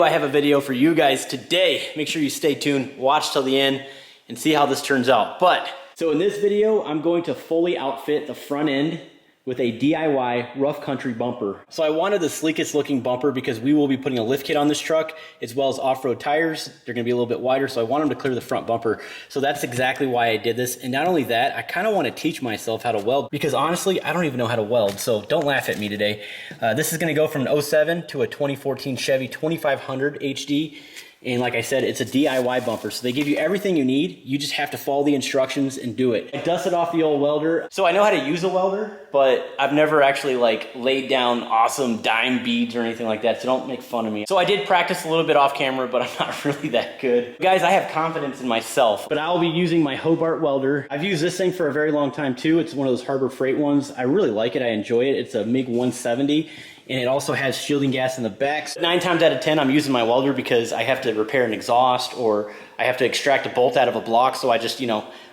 do I have a video for you guys today. Make sure you stay tuned, watch till the end, and see how this turns out. So in this video, I'm going to fully outfit the front end with a DIY rough country bumper. So I wanted the sleekest looking bumper because we will be putting a lift kit on this truck as well as off-road tires. They're gonna be a little bit wider, so I want them to clear the front bumper. So that's exactly why I did this. And not only that, I kind of want to teach myself how to weld because honestly, I don't even know how to weld. So don't laugh at me today. This is gonna go from an 07 to a 2014 Chevy 2500 HD. And like I said, it's a DIY bumper. So they give you everything you need. You just have to follow the instructions and do it. I dusted off the old welder. So I know how to use a welder, but I've never actually like laid down awesome dime beads or anything like that. So don't make fun of me. So I did practice a little bit off camera, but I'm not really that good. Guys, I have confidence in myself, but I'll be using my Hobart welder. I've used this thing for a very long time too. It's one of those Harbor Freight ones. I really like it. I enjoy it. It's a MiG 170. And it also has shielding gas in the back. So 9 times out of 10, I'm using my welder because I have to repair an exhaust or I have to extract a bolt out of a block. So I just,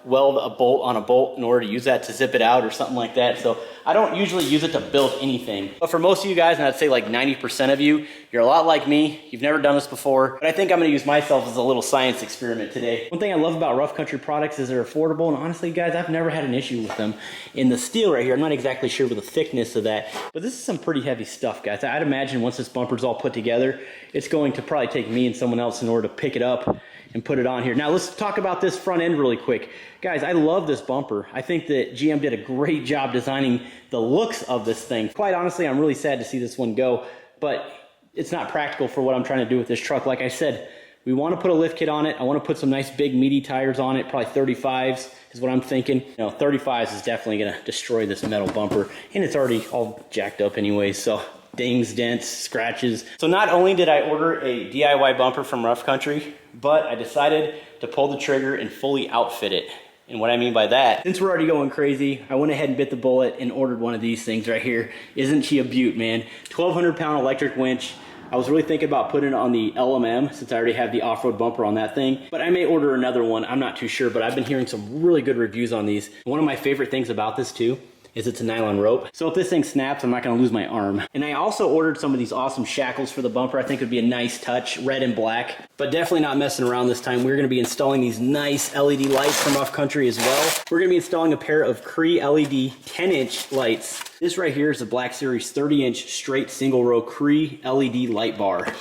weld a bolt on a bolt in order to use that to zip it out or something like that. So I don't usually use it to build anything. But for most of you guys, and I'd say like 90% of you, you're a lot like me. You've never done this before. But I think I'm gonna use myself as a little science experiment today. One thing I love about rough country products is they're affordable. And honestly, guys, I've never had an issue with them. In the steel right here, I'm not exactly sure with the thickness of that, but this is some pretty heavy stuff, guys. I'd imagine once this bumper's all put together, it's going to probably take me and someone else in order to pick it up and put it on here. Now let's talk about this front end really quick. Guys, I love this bumper. I think that GM did a great job designing the looks of this thing. Quite honestly, I'm really sad to see this one go, but it's not practical for what I'm trying to do with this truck. Like I said, we want to put a lift kit on it. I want to put some nice big meaty tires on it, probably 35s is what I'm thinking. 35s is definitely gonna destroy this metal bumper, and it's already all jacked up anyway, so dings, dents, scratches. So not only did I order a DIY bumper from Rough Country, but I decided to pull the trigger and fully outfit it. And what I mean by that, since we're already going crazy, I went ahead and bit the bullet and ordered one of these things right here. Isn't she a beaut, man? 1,200 pound electric winch. I was really thinking about putting it on the LMM since I already have the off-road bumper on that thing, but I may order another one. I'm not too sure, but I've been hearing some really good reviews on these. One of my favorite things about this too is it's a nylon rope. So if this thing snaps, I'm not gonna lose my arm. And I also ordered some of these awesome shackles for the bumper. I think it would be a nice touch, red and black, but definitely not messing around this time. We're gonna be installing these nice LED lights from Rough Country as well. We're gonna be installing a pair of Cree LED 10-inch lights. This right here is a Black Series 30-inch straight single row Cree LED light bar.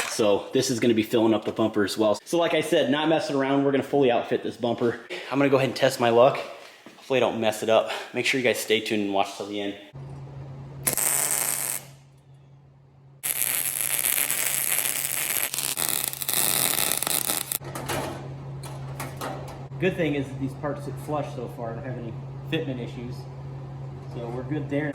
So this is gonna be filling up the bumper as well. So like I said, not messing around, we're gonna fully outfit this bumper. I'm gonna go ahead and test my luck. Hopefully I don't mess it up. Make sure you guys stay tuned and watch till the end. Good thing is that these parts sit flush so far. I don't have any fitment issues. So we're good there.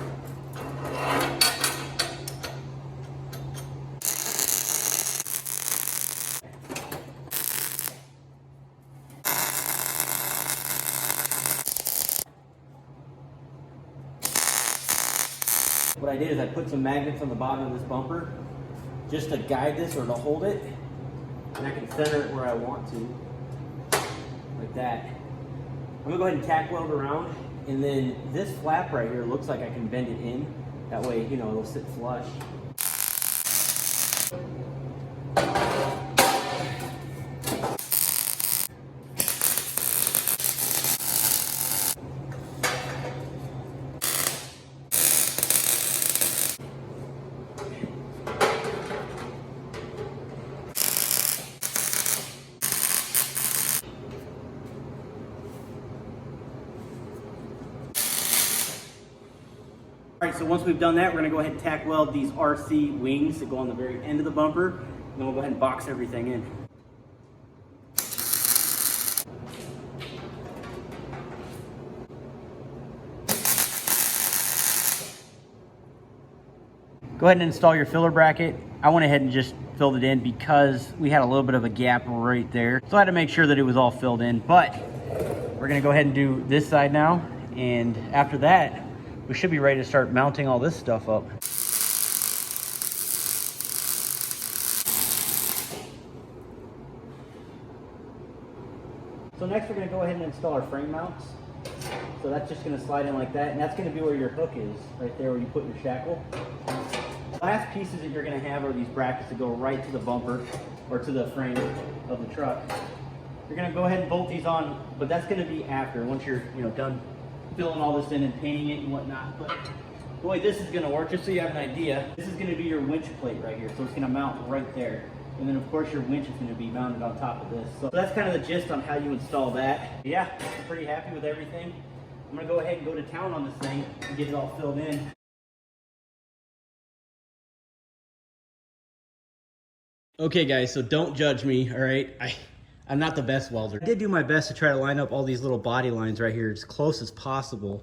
What I did is I put some magnets on the bottom of this bumper just to guide this or to hold it, and I can center it where I want to, like that. I'm gonna go ahead and tack weld around, and then this flap right here looks like I can bend it in. That way, it'll sit flush. All right, so once we've done that, we're gonna go ahead and tack weld these RC wings that go on the very end of the bumper, and then we'll go ahead and box everything in. Go ahead and install your filler bracket. I went ahead and just filled it in because we had a little bit of a gap right there. So I had to make sure that it was all filled in, but we're gonna go ahead and do this side now. And after that, we should be ready to start mounting all this stuff up. So next we're going to go ahead and install our frame mounts. So that's just going to slide in like that, and that's going to be where your hook is, right there where you put your shackle. Last pieces that you're going to have are these brackets that go right to the bumper or to the frame of the truck. You're going to go ahead and bolt these on, but that's going to be after, once you're done filling all this in and painting it and whatnot. But the way this is going to work, just so you have an idea, this is going to be your winch plate right here. So it's going to mount right there. And then of course your winch is going to be mounted on top of this. So that's kind of the gist on how you install that. Yeah, I'm pretty happy with everything. I'm going to go ahead and go to town on this thing and get it all filled in. Okay guys, so don't judge me, all right? I'm not the best welder. I did do my best to try to line up all these little body lines right here as close as possible.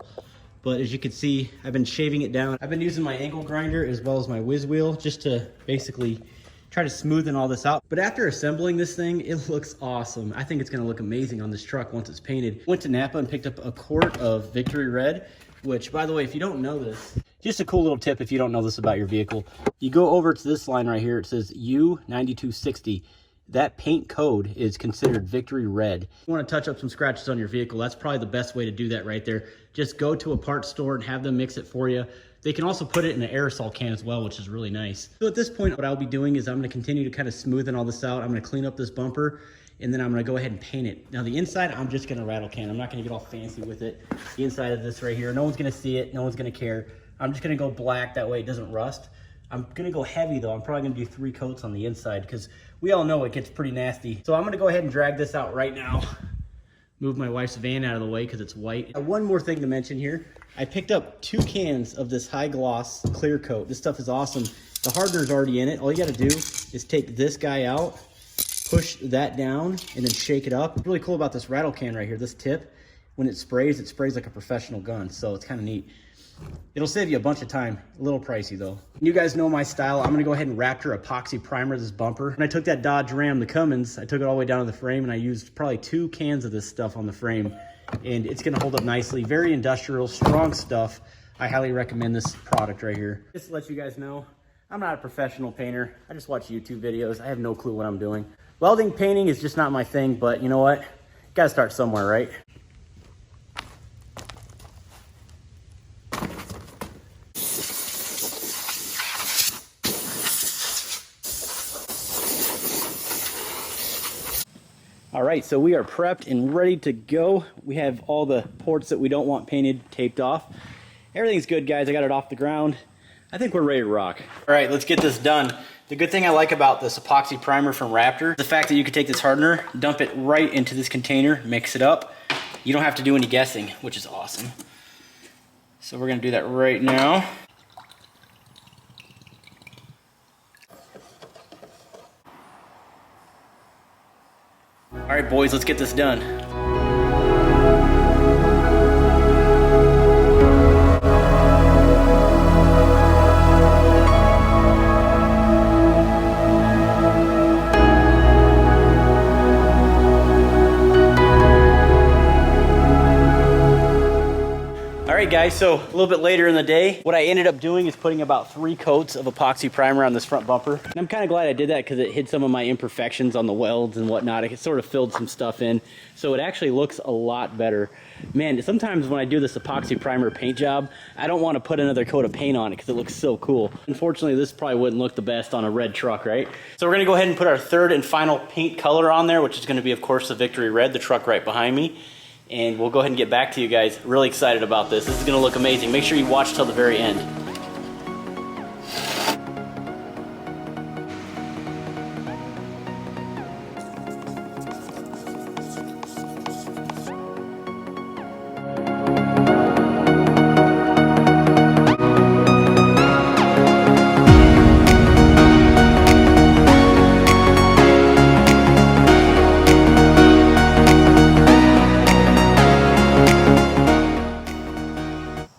But as you can see, I've been shaving it down. I've been using my angle grinder as well as my whiz wheel just to basically try to smoothen all this out. But after assembling this thing, it looks awesome. I think it's gonna look amazing on this truck once it's painted. Went to Napa and picked up a quart of Victory Red, which, by the way, if you don't know this, just a cool little tip if you don't know this about your vehicle. You go over to this line right here, it says U9260. That paint code is considered Victory Red. If you want to touch up some scratches on your vehicle, that's probably the best way to do that right there. Just go to a parts store and have them mix it for you. They can also put it in an aerosol can as well, which is really nice. So at this point, what I'll be doing is I'm going to continue to kind of smoothen all this out. I'm going to clean up this bumper, and then I'm going to go ahead and paint it. Now the inside, I'm just going to rattle can. I'm not going to get all fancy with it. The inside of this right here, no one's going to see it. No one's going to care. I'm just going to go black. That way it doesn't rust. I'm going to go heavy though. I'm probably going to do 3 coats on the inside because we all know it gets pretty nasty. So I'm going to go ahead and drag this out right now. Move my wife's van out of the way because it's white. One more thing to mention here. I picked up 2 cans of this high gloss clear coat. This stuff is awesome. The hardener's already in it. All you got to do is take this guy out, push that down, and then shake it up. What's really cool about this rattle can right here, this tip, when it sprays like a professional gun. So it's kind of neat. It'll save you a bunch of time. A little pricey though. You guys know my style. I'm gonna go ahead and Raptor epoxy primer this bumper. And I took that Dodge Ram, the Cummins, I took it all the way down to the frame, and I used probably 2 cans of this stuff on the frame. And it's gonna hold up nicely. Very industrial, strong stuff. I highly recommend this product right here. Just to let you guys know, I'm not a professional painter. I just watch YouTube videos. I have no clue what I'm doing. Welding, painting is just not my thing, but you know what? Gotta start somewhere, right? All right, so we are prepped and ready to go. We have all the ports that we don't want painted taped off. Everything's good, guys. I got it off the ground. I think we're ready to rock. All right, let's get this done. The good thing I like about this epoxy primer from Raptor, the fact that you can take this hardener, dump it right into this container, mix it up. You don't have to do any guessing, which is awesome. So we're gonna do that right now. All right, boys, let's get this done. Alright guys, so a little bit later in the day, what I ended up doing is putting about 3 coats of epoxy primer on this front bumper. And I'm kind of glad I did that because it hid some of my imperfections on the welds and whatnot. It sort of filled some stuff in, so it actually looks a lot better. Man, sometimes when I do this epoxy primer paint job, I don't want to put another coat of paint on it because it looks so cool. Unfortunately, this probably wouldn't look the best on a red truck, right? So we're going to go ahead and put our 3rd and final paint color on there, which is going to be, of course, the Victory Red, the truck right behind me. And we'll go ahead and get back to you guys. Really excited about this. This is gonna look amazing. Make sure you watch till the very end.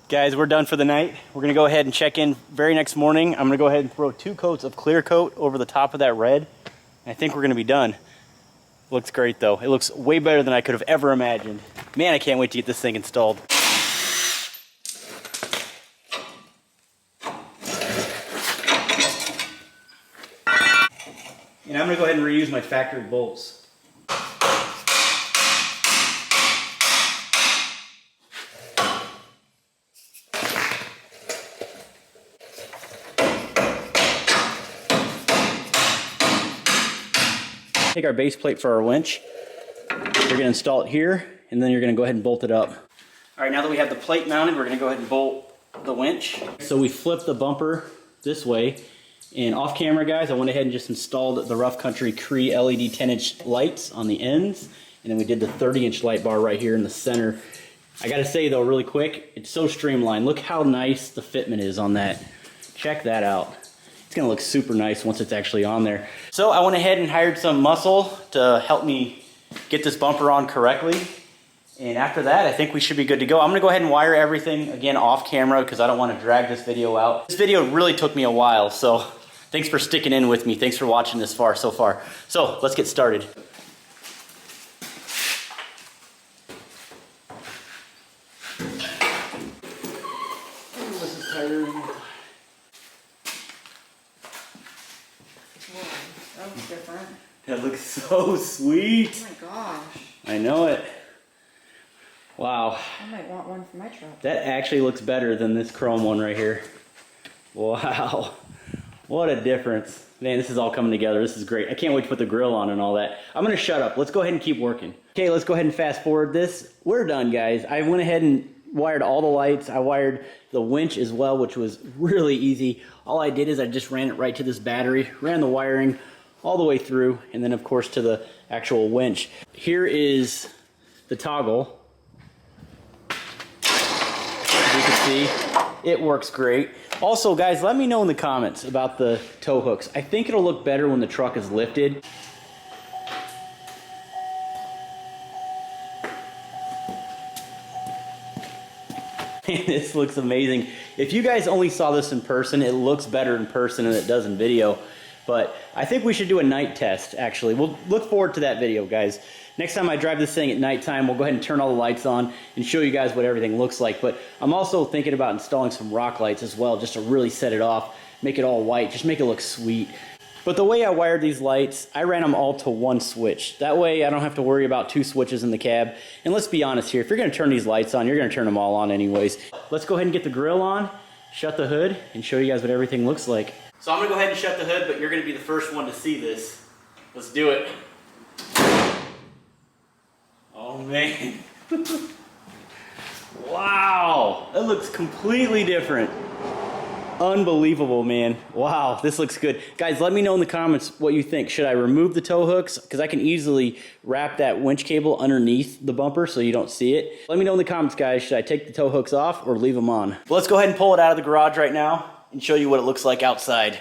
Guys, we're done for the night. We're gonna go ahead and check in very next morning. I'm gonna go ahead and throw 2 coats of clear coat over the top of that red. And I think we're gonna be done. Looks great though. It looks way better than I could have ever imagined. Man, I can't wait to get this thing installed. And I'm gonna go ahead and reuse my factory bolts. Take our base plate for our winch. We're going to install it here, and then you're going to go ahead and bolt it up. All right, now that we have the plate mounted, we're going to go ahead and bolt the winch. So we flipped the bumper this way, and off camera, guys, I went ahead and just installed the Rough Country Cree LED 10-inch lights on the ends, and then we did the 30-inch light bar right here in the center. I got to say, though, really quick, it's so streamlined. Look how nice the fitment is on that. Check that out. It's going to look super nice once it's actually on there. So I went ahead and hired some muscle to help me get this bumper on correctly. And after that, I think we should be good to go. I'm going to go ahead and wire everything, again, off camera because I don't want to drag this video out. This video really took me a while, so thanks for sticking in with me. Thanks for watching this far so far. So let's get started. This is tighter. Whoa, that looks different. That looks so sweet. Oh my gosh. I know it. Wow. I might want one for my truck. That actually looks better than this chrome one right here. Wow. What a difference. Man, this is all coming together. This is great. I can't wait to put the grill on and all that. I'm going to shut up. Let's go ahead and keep working. Okay, let's go ahead and fast forward this. We're done, guys. I went ahead and wired all the lights. I wired the winch as well, which was really easy. All I did is I just ran it right to this battery, ran the wiring all the way through, and then of course to the actual winch. Here is the toggle. As you can see, it works great. Also, guys, let me know in the comments about the tow hooks. I think it'll look better when the truck is lifted. This looks amazing. If you guys only saw this in person, it looks better in person than it does in video. But I think we should do a night test, actually. We'll look forward to that video, guys. Next time I drive this thing at nighttime, we'll go ahead and turn all the lights on and show you guys what everything looks like. But I'm also thinking about installing some rock lights as well, just to really set it off, make it all white, just make it look sweet. But the way I wired these lights, I ran them all to one switch. That way I don't have to worry about two switches in the cab. And let's be honest here, if you're gonna turn these lights on, you're gonna turn them all on anyways. Let's go ahead and get the grill on, shut the hood, and show you guys what everything looks like. So I'm gonna go ahead and shut the hood, but you're gonna be the first one to see this. Let's do it. Oh man. Wow, that looks completely different. Unbelievable, man. Wow, this looks good. Guys, let me know in the comments what you think. Should I remove the tow hooks? Because I can easily wrap that winch cable underneath the bumper so you don't see it. Let me know in the comments, guys. Should I take the tow hooks off or leave them on? Well, let's go ahead and pull it out of the garage right now and show you what it looks like outside.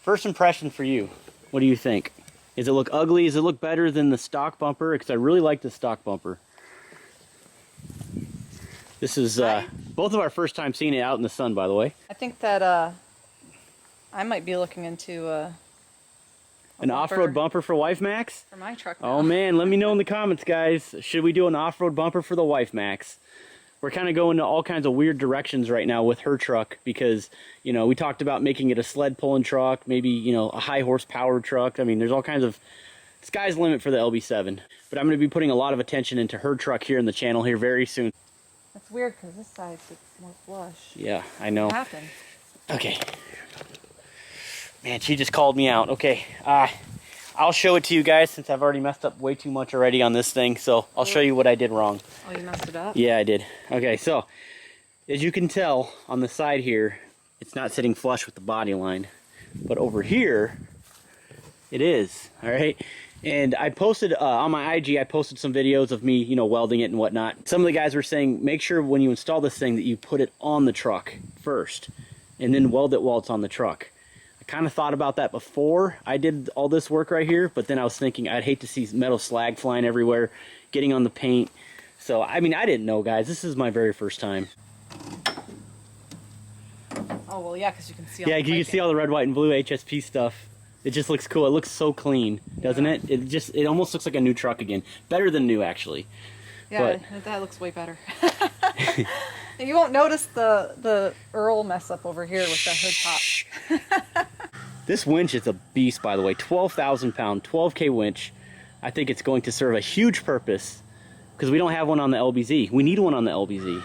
First impression for you, what do you think? Does it look ugly? Does it look better than the stock bumper? Because I really like the stock bumper. This is both of our first time seeing it out in the sun, by the way. I think that I might be looking into an off-road bumper for Wife Max? For my truck now. Oh man, let me know in the comments, guys. Should we do an off-road bumper for the Wife Max? We're kind of going to all kinds of weird directions right now with her truck because, you know, we talked about making it a sled pulling truck, maybe, you know, a high horsepower truck. I mean, there's all kinds of, sky's the limit for the LB7. But I'm going to be putting a lot of attention into her truck here in the channel here very soon. That's weird because this side gets more flush. Yeah, I know. What happened? Okay. Man, she just called me out. Okay, I'll show it to you guys since I've already messed up way too much already on this thing. So I'll show you what I did wrong. Oh, you messed it up? Yeah, I did. Okay, so as you can tell on the side here, it's not sitting flush with the body line. But over here, it is, all right? And I posted on my IG, I posted some videos of me, you know, welding it and whatnot. Some of the guys were saying, make sure when you install this thing that you put it on the truck first and then weld it while it's on the truck. I kind of thought about that before I did all this work right here, but then I was thinking I'd hate to see metal slag flying everywhere, getting on the paint. So, I mean, I didn't know, guys. This is my very first time. Oh, well, yeah, because you can see all yeah, the you can see all the red, white, and blue HSP stuff. It just looks cool. It looks so clean, doesn't it? It almost looks like a new truck again. Better than new, actually. Yeah, but that looks way better. You won't notice the Earl mess up over here with the hood pop. This winch is a beast, by the way. 12,000 pound, 12K winch. I think it's going to serve a huge purpose because we don't have one on the LBZ. We need one on the LBZ.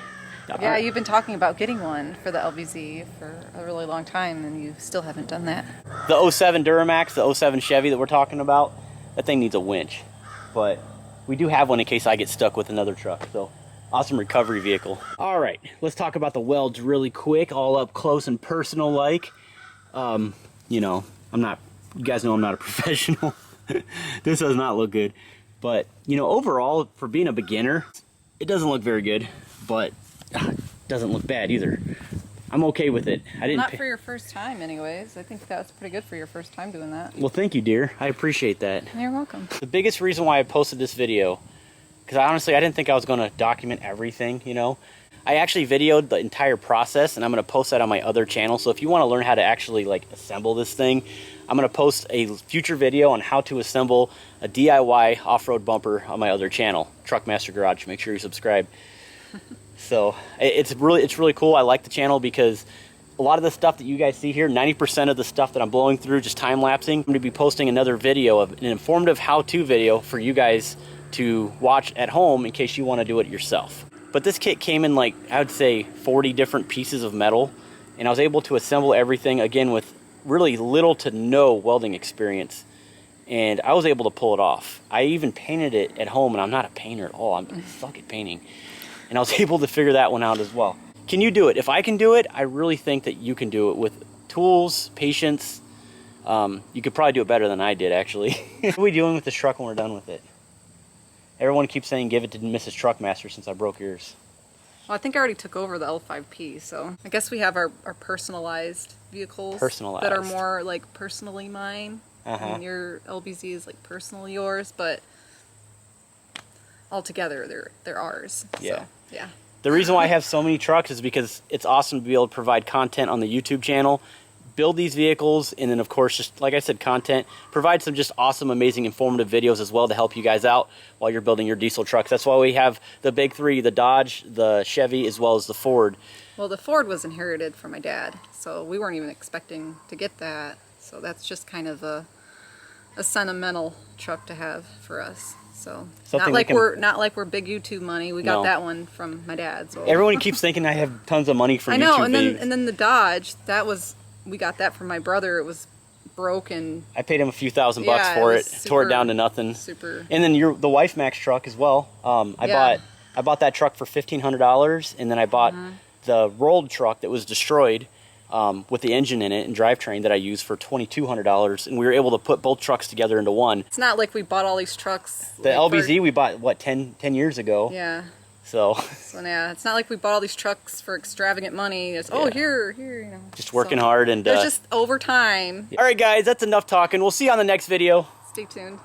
Yeah, you've been talking about getting one for the LBZ for a really long time, and you still haven't done that. The 07 Duramax, the 07 Chevy that we're talking about, that thing needs a winch. But we do have one in case I get stuck with another truck. So, awesome recovery vehicle. All right, let's talk about the welds really quick, all up close and personal like. You know, you guys know I'm not a professional. This does not look good. But, you know, overall, for being a beginner, it doesn't look very good, but it doesn't look bad either. I'm okay with it. Not for your first time anyways. I think that's pretty good for your first time doing that. Well, thank you, dear. I appreciate that. You're welcome. The biggest reason why I posted this video, because honestly, I didn't think I was going to document everything, you know. I actually videoed the entire process, and I'm going to post that on my other channel. So if you want to learn how to actually like assemble this thing, I'm going to post a future video on how to assemble a DIY off-road bumper on my other channel, Truckmaster Garage. Make sure you subscribe. So it's really cool. I like the channel because a lot of the stuff that you guys see here, 90% of the stuff that I'm blowing through, just time-lapsing. I'm going to be posting another video of an informative how-to video for you guys to watch at home in case you want to do it yourself. But this kit came in like, I would say 40 different pieces of metal, and I was able to assemble everything again with really little to no welding experience, and I was able to pull it off. I even painted it at home, and I'm not a painter at all. I suck at painting, and I was able to figure that one out as well. Can you do it? If I can do it, I really think that you can do it with tools, patience. You could probably do it better than I did, actually. What are we doing with this truck when we're done with it? Everyone keeps saying give it to Mrs. Truckmaster since I broke yours. Well, I think I already took over the L5P, so I guess we have our personalized vehicles that are more like personally mine, and your LBZ is like personally yours, but altogether they're ours. Yeah. So, yeah. The reason why I have so many trucks is because it's awesome to be able to provide content on the YouTube channel, build these vehicles, and then of course, just like I said, content, provide some just awesome, amazing, informative videos as well to help you guys out while you're building your diesel trucks. That's why we have the big three, the Dodge, the Chevy, as well as the Ford. Well, the Ford was inherited from my dad, so we weren't even expecting to get that. So that's just kind of a sentimental truck to have for us. So not like we're big YouTube money. We got that one from my dad. So everyone keeps thinking I have tons of money from YouTube. I know, and then the Dodge, we got that from my brother. It was broken. I paid him a few $1,000 for it. Tore it down to nothing. Super. And then the Wife Max truck as well. I bought that truck for $1,500, and then I bought the rolled truck that was destroyed with the engine in it and drivetrain that I used for $2,200, and we were able to put both trucks together into one. It's not like we bought all these trucks. The LBZ we bought, what, 10 years ago? Yeah. So yeah, it's not like we bought all these trucks for extravagant money. It's, here, you know. Just working hard and... There's just over time. All right, guys, that's enough talking. We'll see you on the next video. Stay tuned.